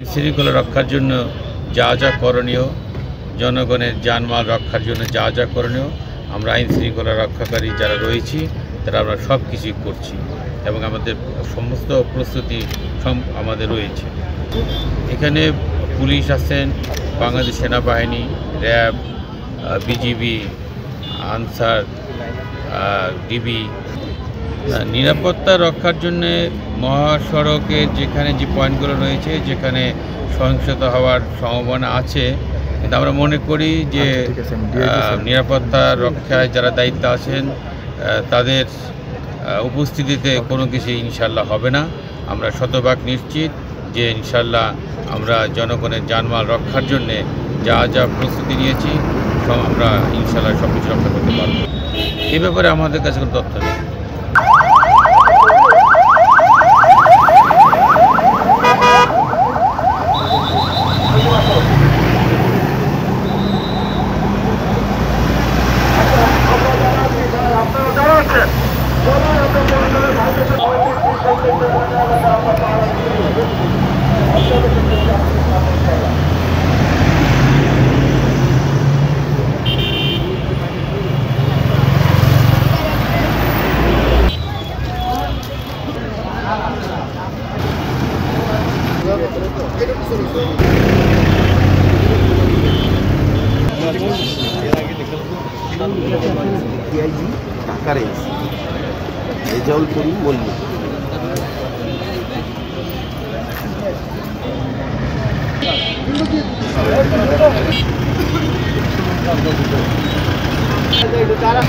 শৃঙ্খলা রক্ষার জন্য যা যা করণীয়, জনগণের জানমাল রক্ষার জন্য যা যা করণীয়, আমরা আইন শৃঙ্খলা রক্ষাকারী যারা রয়েছি তারা আমরা সব কিছুই করছি এবং আমাদের সমস্ত প্রস্তুতি আমাদের রয়েছে। এখানে পুলিশ আছেন, বাংলাদেশ সেনাবাহিনী, র্যাব, বিজিবি, আনসার, ডিবি। নিরাপত্তা রক্ষার জন্যে মহাসড়কে যেখানে যে পয়েন্টগুলো রয়েছে, যেখানে সহিংসতা হওয়ার সম্ভাবনা আছে, কিন্তু আমরা মনে করি যে নিরাপত্তা রক্ষায় যারা দায়িত্ব আছেন তাদের উপস্থিতিতে কোনো কিছু ইনশাল্লাহ হবে না। আমরা শতভাগ নিশ্চিত যে ইনশাল্লাহ আমরা জনগণের জানমাল রক্ষার জন্যে যা যা প্রস্তুতি নিয়েছি আমরা ইনশাল্লাহ সব কিছু রক্ষা করতে পারব। এ ব্যাপারে আমাদের কাছে কোনো তথ্য নেই। DIG Dhaka range Rezaul Karim Mallick. তারা